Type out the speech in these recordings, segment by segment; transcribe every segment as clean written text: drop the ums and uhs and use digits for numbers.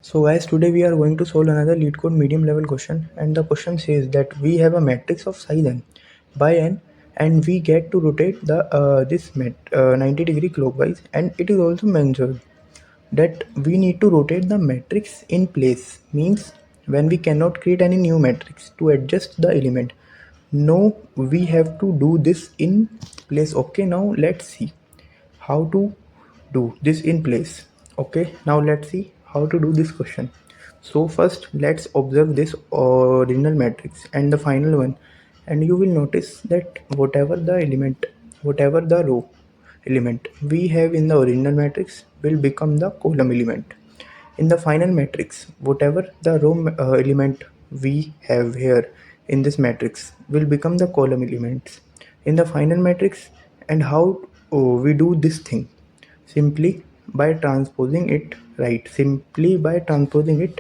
So guys, today we are going to solve another LeetCode medium level question, and the question says that we have a matrix of size n by n, and we get to rotate the 90-degree clockwise, and it is also mentioned that we need to rotate the matrix in place, means when we cannot create any new matrix to adjust the element. Now we have to do this in place. Okay, now let's see how to do this in place. Okay, now let's see how to do this question. So first let's observe this original matrix and the final one, and you will notice that whatever the row element we have in the original matrix will become the column element in the final matrix. Whatever the row element we have here in this matrix will become the column elements in the final matrix. And how we do this thing? Simply by transposing it, right? Simply by transposing it.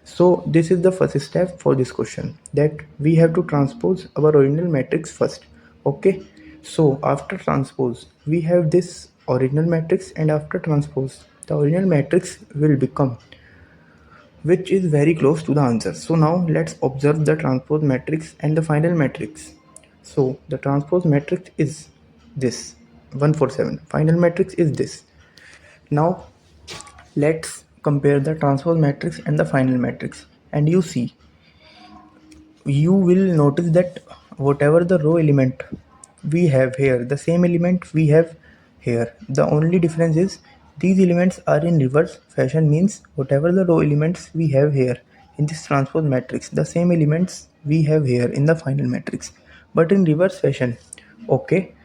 So this is the first step for this question, that we have to transpose our original matrix first. Okay, so after transpose we have this original matrix, and after transpose the original matrix will become, which is very close to the answer. So now let's observe the transpose matrix and the final matrix. So the transpose matrix is this 147, final matrix is this. Now let's compare the transpose matrix and the final matrix, and you will notice that whatever the row element we have here, the same element we have here. The only difference is these elements are in reverse fashion, means whatever the row elements we have here in this transpose matrix, the same elements we have here in the final matrix, but in reverse fashion. Okay,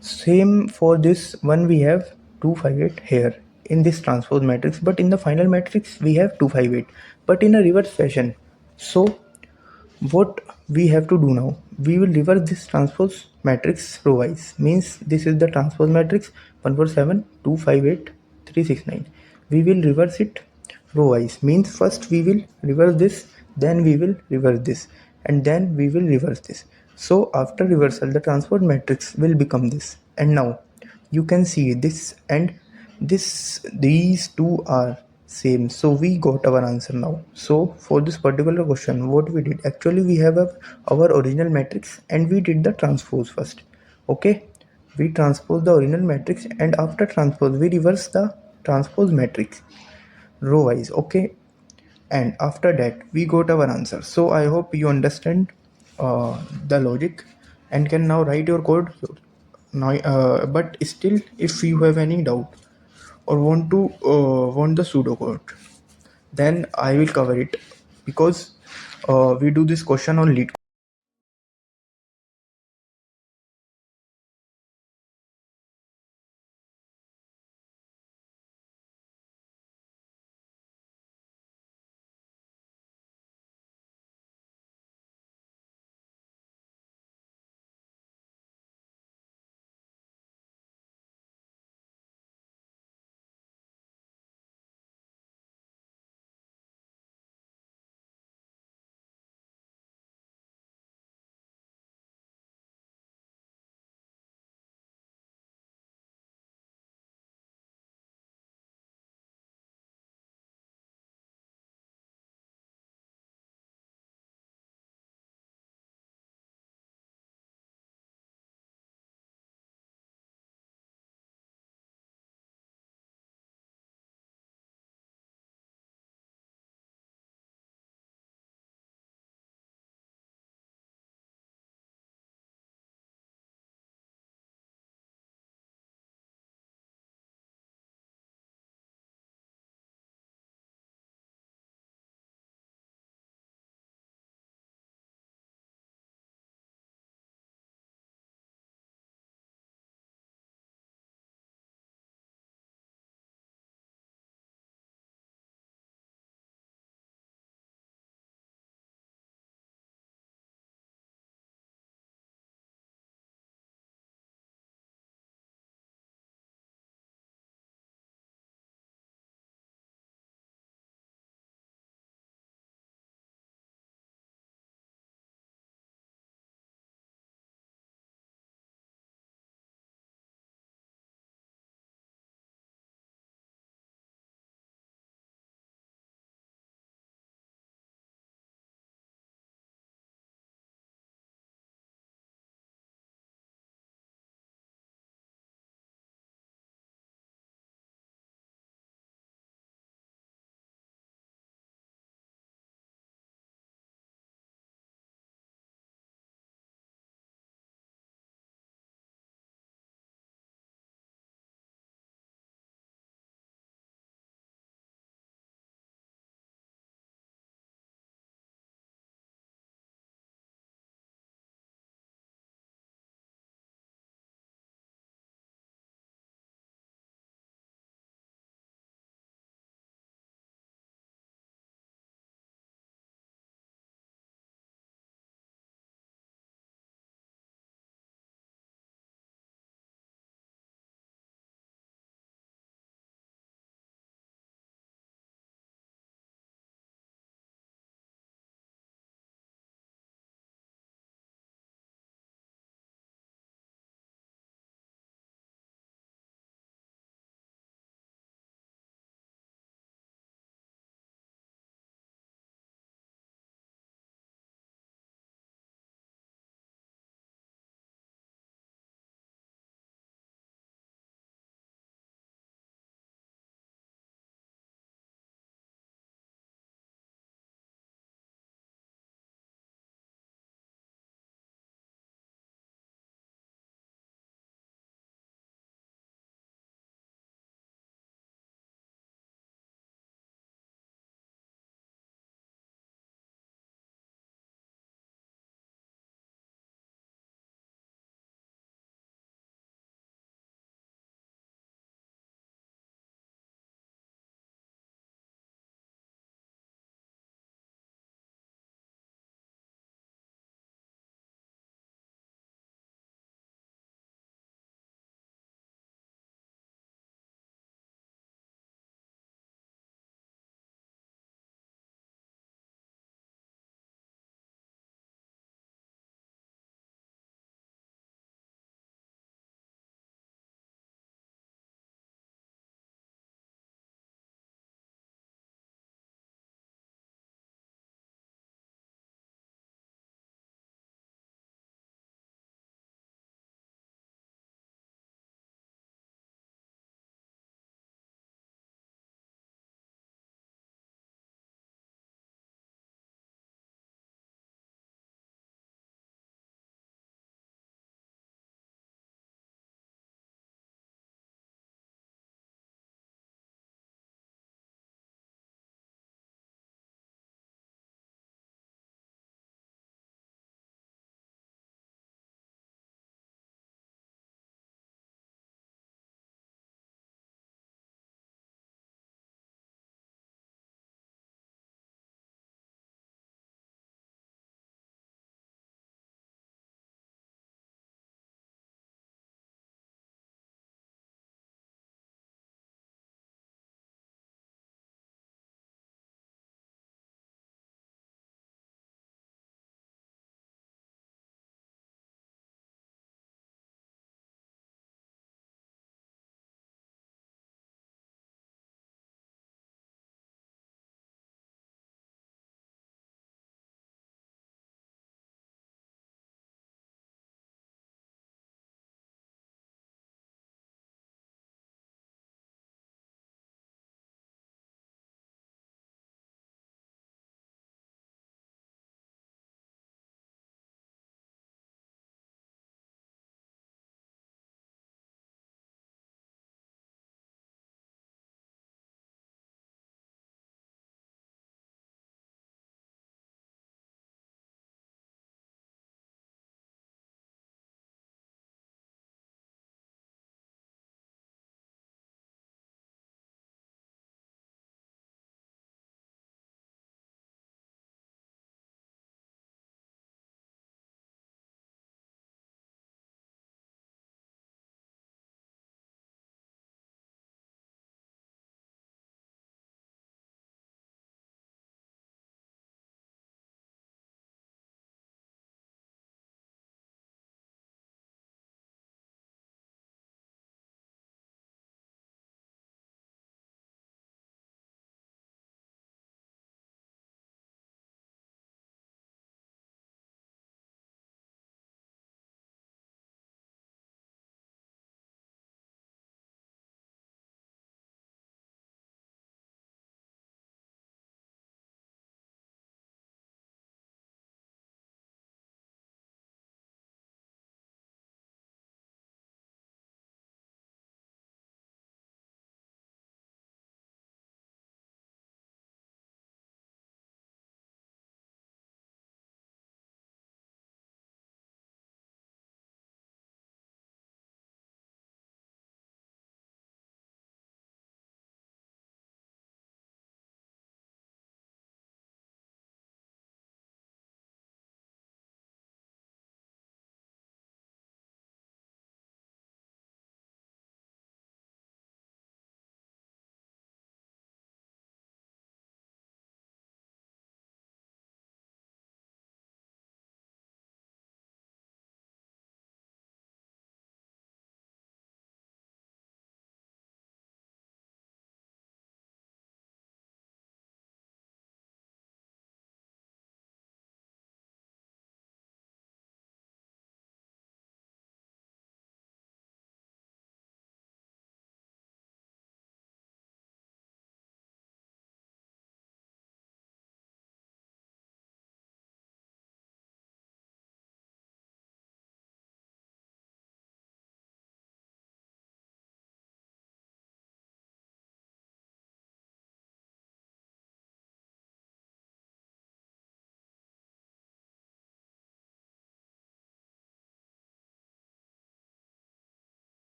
same for this one, we have 258 here in this transpose matrix, but in the final matrix we have 258, but in a reverse fashion. So what we have to do now, we will reverse this transpose matrix row wise, means this is the transpose matrix 147 258 369. We will reverse it row wise, means first we will reverse this, then we will reverse this, and then we will reverse this. So after reversal the transpose matrix will become this, and now you can see this and these two are same, so we got our answer now. So for this particular question, what we did, actually we have our original matrix and we did the transpose first. Okay, we transpose the original matrix, and after transpose we reverse the transpose matrix row wise. Okay, and after that we got our answer. So I hope you understand the logic and can now write your code now. But still, if you have any doubt or want the pseudocode, then I will cover it, because we do this question on LeetCode.